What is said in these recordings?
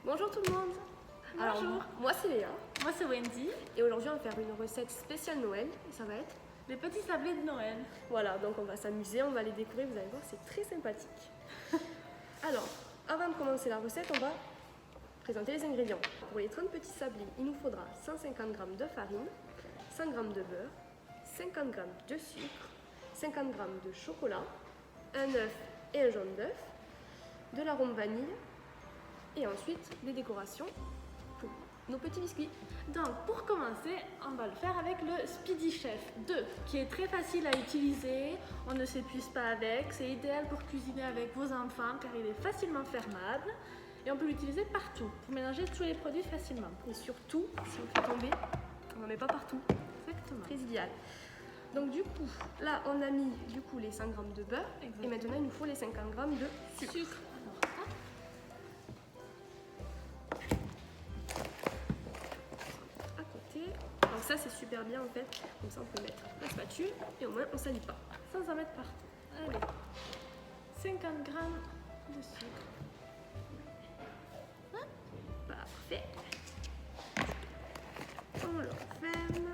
Bonjour tout le monde. Alors, Bonjour. moi c'est Léa Moi c'est Wendy, et aujourd'hui on va faire une recette spéciale Noël et ça va être, les petits sablés de Noël. voilà, donc on va s'amuser, on va les découvrir, vous allez voir, c'est très sympathique. Alors, avant de commencer la recette, on va présenter les ingrédients. Pour les 30 petits sablés, il nous faudra 150 g de farine, 100 g de beurre, 50 g de sucre, 50 g de chocolat, un œuf et un jaune d'œuf, de l'arôme vanille et ensuite les décorations pour nos petits biscuits. Donc pour commencer, on va le faire avec le Speedy Chef 2 qui est très facile à utiliser, on ne s'épuise pas avec, c'est idéal pour cuisiner avec vos enfants car il est facilement fermable et on peut l'utiliser partout pour mélanger tous les produits facilement. Et surtout, si on fait tomber, on n'en met pas partout. Exactement. Très idéal. Donc du coup, là on a mis du coup les 100 g de beurre. Exactement. Et maintenant il nous faut les 50 g de sucre. Alors, hop. À côté. Donc ça c'est super bien en fait. Comme ça on peut mettre la spatule et au moins on ne salit pas. Sans en mettre partout. Allez, 50 g de sucre. Parfait. On le referme.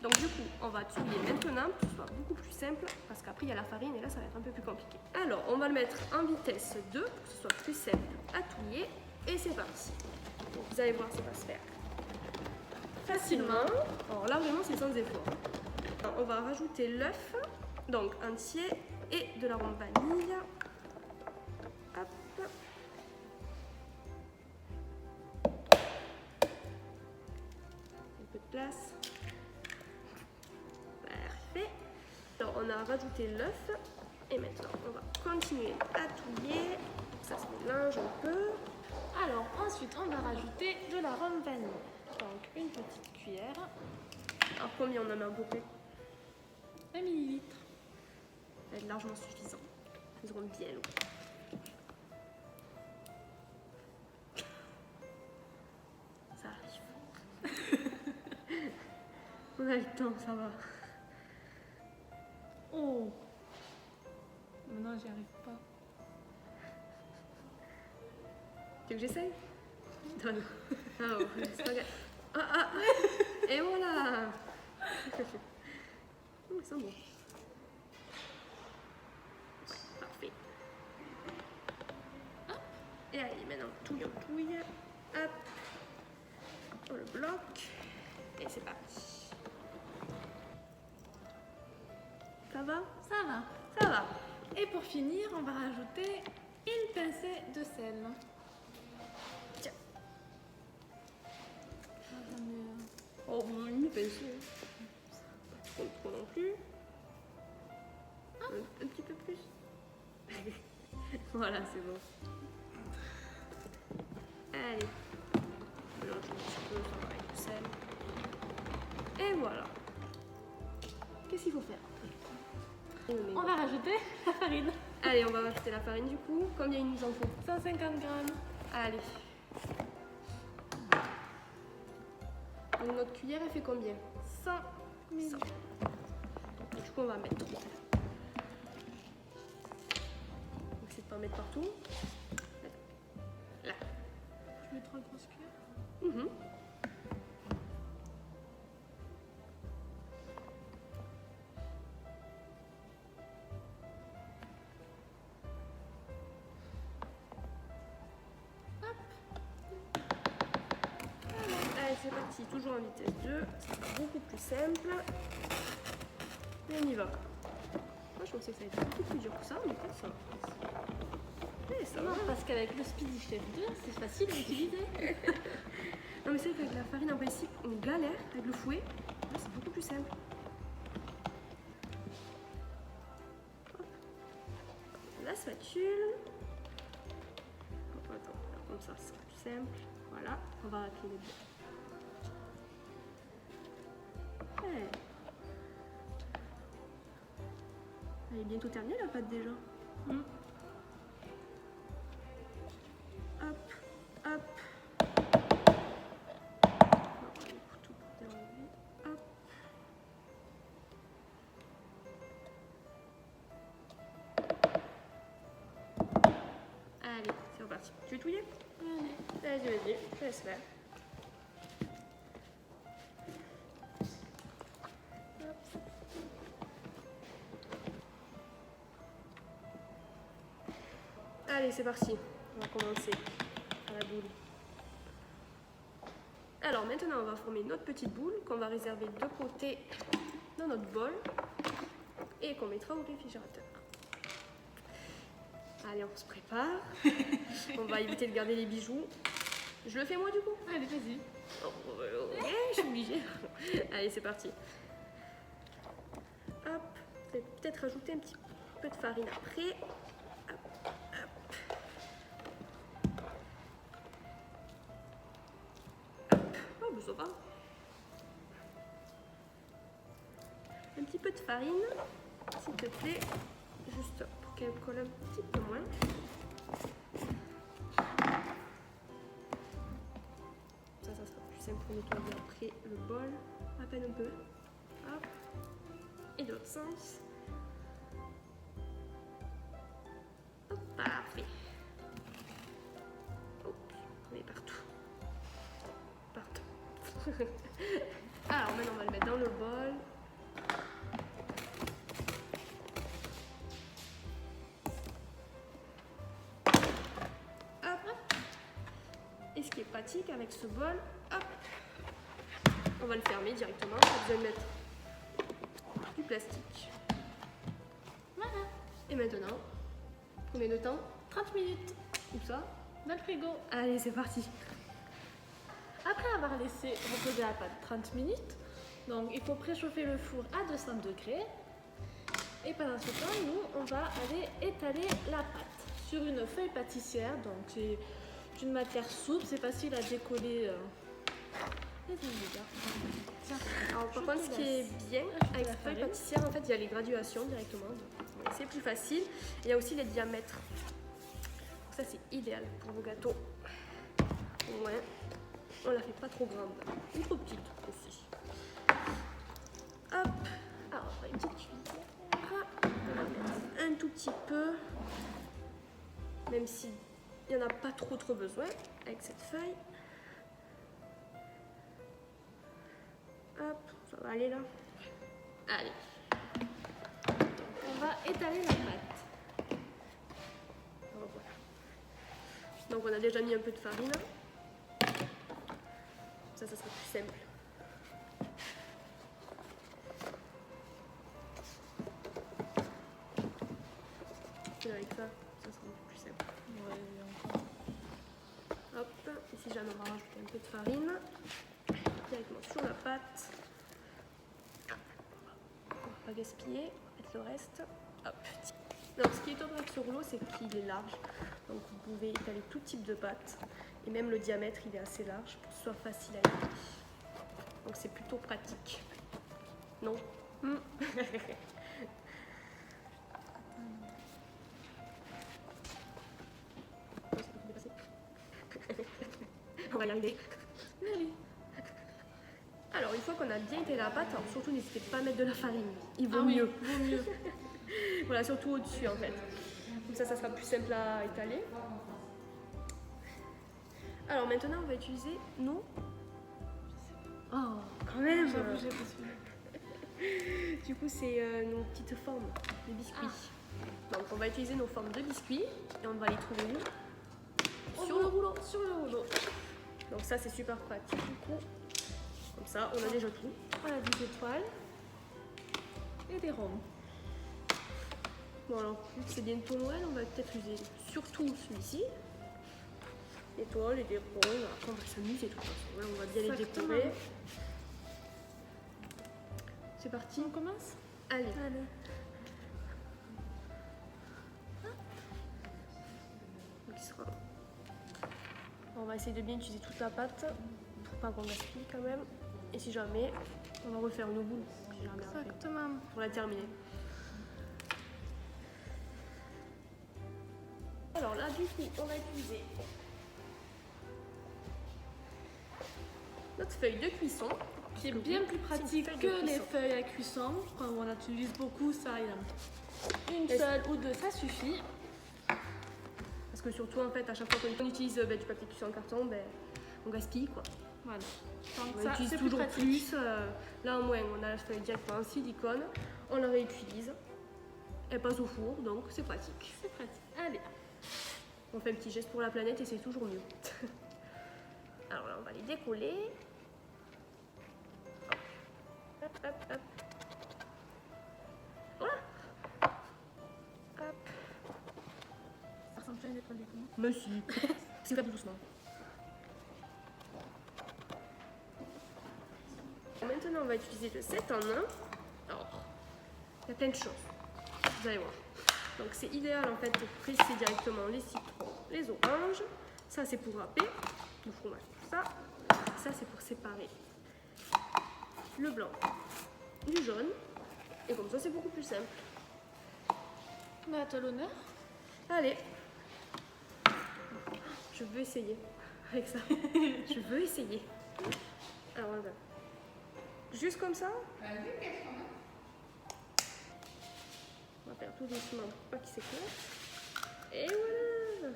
Donc du coup, on va touiller maintenant pour que ce soit beaucoup plus simple parce qu'après il y a la farine et là ça va être un peu plus compliqué. Alors on va le mettre en vitesse 2 pour que ce soit plus simple à touiller et c'est parti. Donc, vous allez voir ça va se faire facilement. Alors là vraiment c'est sans effort. Alors, on va rajouter l'œuf, donc entier et de l'arôme vanille. Hop. Un peu de place. Parfait. Alors on a rajouté l'œuf et maintenant on va continuer à touiller. Ça se mélange un peu. Alors ensuite on va rajouter de l'arôme vanille. Donc une petite cuillère, Alors combien on en met à peu près? 20 ml. Ça va être largement suffisant. Ils seront bien lourds. Ça arrive. On a le temps, ça va. Oh, non, j'y arrive pas. Tu veux que j'essaye? Non, non. Ah, oh, c'est pas grave. Ah, ah. Et voilà. Oh, ils sont bons. Ouais, parfait. Hop. Et allez, maintenant, touille, on touille. Hop. On le bloque. Et c'est parti. Ça va? Ça va. Ça va. Et pour finir, on va rajouter une pincée de sel. Tiens. Ah, j'en ai, Oh, bon, une pincée. Pas trop non plus. Un petit peu plus. Voilà, c'est bon. Allez. Mélange un petit peu, ça va avec du sel. Et voilà. Qu'est-ce qu'il faut faire après? On va rajouter la farine. Allez, on va rajouter la farine du coup. Combien il nous en faut? 150 g. Allez. Donc notre cuillère, elle fait combien? 100 ml. 100. Du coup, on va mettre. Donc, c'est de pas en mettre partout. Là. Je mets 3 grosses cuillères. Mhm. Allez, c'est parti, toujours en vitesse 2, c'est beaucoup plus simple. Et on y va. Moi, je pensais que ça allait être beaucoup plus dur que ça, mais pas ça. Et ça va. Non, parce qu'avec le Speedy Chef 2, c'est facile à utiliser. Non, mais c'est vrai qu'avec la farine, en principe, on galère avec le fouet. Là, c'est beaucoup plus simple. Hop. La spatule. Attends, comme ça, c'est plus simple. Voilà, on va racler les deux. Ouais. Elle est bientôt terminée la pâte déjà. Mm. Hop, hop. On va prendre le couteau pour dérober. Hop. Allez. parti. Tu veux touiller? Allez. Vas-y, je te laisse faire. Hop. Allez, c'est parti. On va commencer à la boule. Alors maintenant, on va former notre petite boule qu'on va réserver de côté dans notre bol et qu'on mettra au réfrigérateur. Allez, on se prépare. On va éviter de garder les bijoux. Je le fais moi du coup? Allez, vas-y. Ok, je suis obligée. Allez, c'est parti. Hop, je vais peut-être rajouter un petit peu de farine après. Hop, hop. Hop. Oh, ben ça va. Un petit peu de farine, s'il te plaît, juste pour qu'elle colle un petit peu moins. Ça sera plus simple pour nettoyer après le bol, à peine un peu. Hop. Et de l'autre sens. Hop, parfait. Hop, on est partout. Partout. Alors maintenant on va le mettre dans le bol. Et ce qui est pratique avec ce bol, hop, on va le fermer directement. Pas besoin de mettre du plastique. Voilà. Et maintenant, combien de temps? 30 minutes Où ça? dans le frigo. Allez, c'est parti. Après avoir laissé reposer la pâte 30 minutes, donc il faut préchauffer le four à 200 degrés. Et pendant ce temps, nous, on va aller étaler la pâte sur une feuille pâtissière. Donc c'est une matière souple, c'est facile à décoller. Tiens, Alors par contre, ce qui est bien avec cette feuille pâtissière, en fait, il y a les graduations directement. Donc, c'est plus facile. Il y a aussi les diamètres. Donc, ça, c'est idéal pour vos gâteaux. Au moins, on la fait pas trop grande, ni trop petite aussi. Hop. Alors, une petite cuillère. On va mettre un tout petit peu, même si il n'y en a pas trop besoin avec cette feuille. Hop, ça va aller là. Allez. on va étaler la pâte. Voilà. Donc on a déjà mis un peu de farine. Ça sera plus simple. Et avec ça, ça sera un peu plus simple. Hop, et si jamais on va rajouter un peu de farine directement sur la pâte. On va pas gaspiller, mettre le reste. Hop. Donc ce qui est top avec ce rouleau, c'est qu'il est large. Donc vous pouvez étaler tout type de pâte. Et même le diamètre, il est assez large pour que ce soit facile à étaler. Donc c'est plutôt pratique. Non? On va y arriver. Alors, une fois qu'on a bien étalé la pâte, alors surtout n'hésitez pas à mettre de la farine. Il vaut mieux. Vaut mieux. Voilà, surtout au-dessus en fait. Comme ça sera plus simple à étaler. Alors maintenant, on va utiliser nos... Oh, quand même. J'avoue, j'ai pas su. Du coup, c'est nos petites formes de biscuits. Donc, on va utiliser nos formes de biscuits et on va les trouver où? Sur le rouleau. Sur le rouleau. Donc ça, c'est super pratique du coup. Comme ça, on a déjà tout. Voilà, des étoiles et des ronds. Bon alors, vu que c'est bientôt Noël, on va peut-être user surtout celui-ci. Étoiles et des ronds. Après, on va s'amuser tout ça. Ouais, on va bien les Exactement. décorer. C'est parti. On commence? Allez. Allez. Donc, il sera... On va essayer de bien utiliser toute la pâte pour pas qu'on gaspille quand même. Et si jamais, on va refaire une boule. Si jamais après, Exactement. pour la terminer. Alors là, du coup, on va utiliser notre feuille de cuisson. Qui est bien plus pratique feuille de que les cuisson. feuilles à cuisson. Quand on en utilise beaucoup, ça, il y en a une Est-ce- seule ou deux, ça suffit. Parce que surtout en fait à chaque fois qu'on utilise du papier cuisson en carton, on gaspille quoi. Voilà. Donc On ça, utilise c'est toujours pratique. plus. Là au moins on a la feuille directement en silicone, on la réutilise, elle passe au four donc c'est pratique. C'est pratique. Allez. On fait un petit geste pour la planète et c'est toujours mieux. Alors là on va les décoller. Hop, hop, hop. Voilà. Hop. Ça ressemble pas à une étoile des pommes. Mais si. C'est fait doucement. Maintenant, on va utiliser le 7 en 1. Alors, il y a plein de choses. Vous allez voir. Donc, c'est idéal en fait de presser directement les citrons, les oranges. Ça, c'est pour râper le fromage. Ça, c'est pour séparer le blanc du jaune. Et comme ça, c'est beaucoup plus simple. Mais à toi l'honneur. Allez. Je veux essayer avec ça. Je veux essayer. Alors, on va juste comme ça. On va faire tout doucement pour pas qu'il s'éclate. Et voilà.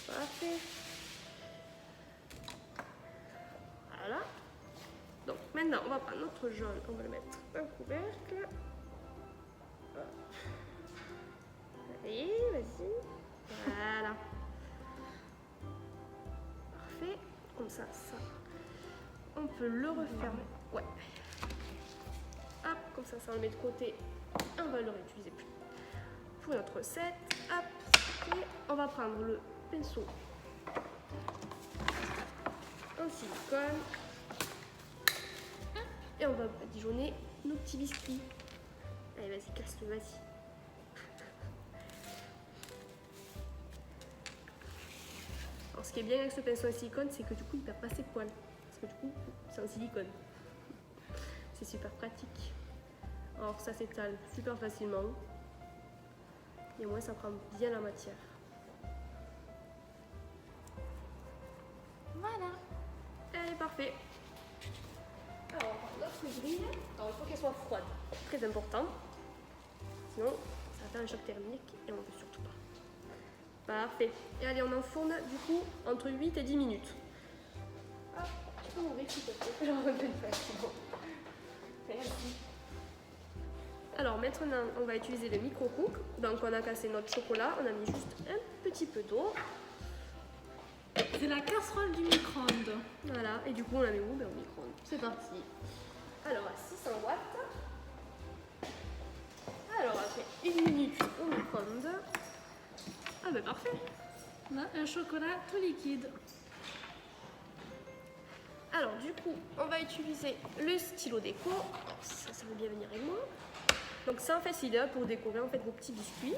Parfait. Voilà. Donc maintenant, on va prendre notre jaune. On va le mettre un couvercle. Hop. Allez, vas-y. Voilà. Parfait. Comme ça. On peut le refermer. Ouais. Hop, comme ça, on le met de côté. Et on va le réutiliser plus. Pour notre recette, hop. Et on va prendre le pinceau en silicone. Et on va badigeonner nos petits biscuits. Allez, vas-y, casse-le, vas-y. Alors, ce qui est bien avec ce pinceau en silicone, c'est que du coup, il ne perd pas ses poils. Parce que du coup, c'est en silicone. C'est super pratique. Alors, ça s'étale super facilement. Et au moins, ça prend bien la matière. Voilà. Allez, parfait. Alors, on va prendre notre grille. Alors, il faut qu'elle soit froide. Très important. Sinon, ça va faire un choc thermique et on ne veut surtout pas. Parfait. Et allez, on enfourne du coup entre 8 et 10 minutes. Ah, tu peux m'ouvrir s'il te plaît. J'en remets une fois, c'est bon. Merci. Alors maintenant, on va utiliser le micro-cook. Donc on a cassé notre chocolat, on a mis juste un petit peu d'eau. C'est la casserole du micro-ondes. Voilà, et du coup on la met où? Au micro-ondes. C'est parti. Alors à 600 watts. Alors après 1 minute au micro-ondes. Ah ben parfait. On a un chocolat tout liquide. Alors du coup, on va utiliser le stylo déco. Ça veut bien venir avec moi. Donc ça en fait c'est idéal pour décorer en fait vos petits biscuits.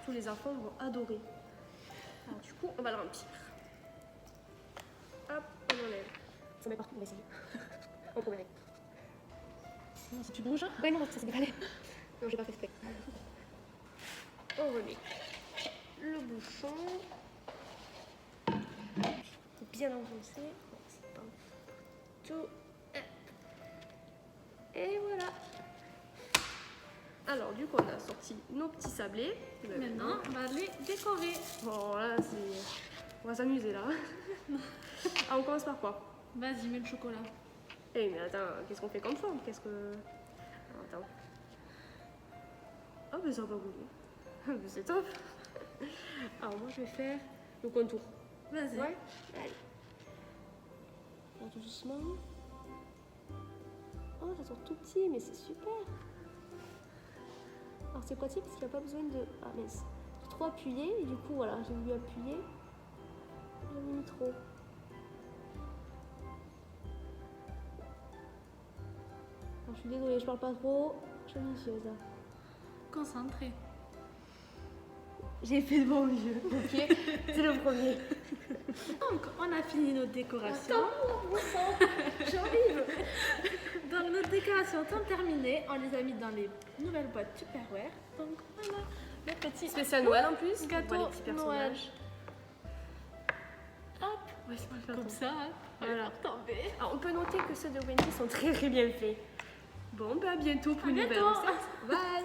Tous les enfants vont adorer. Alors du coup, on va le remplir. Hop, on enlève. Ça met partout, on va essayer. On promet. Sinon, si tu bouges. Ouais, non, ça s'est décalé. Non, j'ai pas fait exprès. On remet le bouchon. Faut bien enfoncer. C'est pas tout. Et voilà. Alors, du coup, on a sorti nos petits sablés. Maintenant, on va les décorer. Bon, là, on va s'amuser là. Ah, on commence par quoi? Vas-y, mets le chocolat. Eh, mais attends, qu'est-ce qu'on fait comme forme? Qu'est-ce que. Alors, attends. Ah, mais ça va pas bouger. C'est top. Alors, moi, je vais faire le contour. Vas-y. Ouais. Allez. On va tout doucement. Oh, ça sort tout petit, mais c'est super. Alors, c'est pratique parce qu'il n'y a pas besoin de. Ah, mince. Trop appuyer, et du coup, voilà, j'ai voulu appuyer. J'en ai mis trop. Alors, je suis désolée, je parle pas trop. Je suis ambitieuse. Concentré. J'ai fait de mon mieux, ok? C'est le premier. Donc, on a fini nos décorations. J'arrive. Donc, nos décorations sont terminées. On les a mis dans les nouvelles boîtes Tupperware. Donc, voilà. Le petit Spécial Noël en plus. gâteau On voit les petits Noël. personnages. Hop, Ouais, c'est pas le faire comme ça. Hein. Voilà. Tomber. Alors, on peut noter que ceux de Wendy sont très très bien faits. Bon, bah à bientôt pour À une nouvelle bientôt. recette. Bye.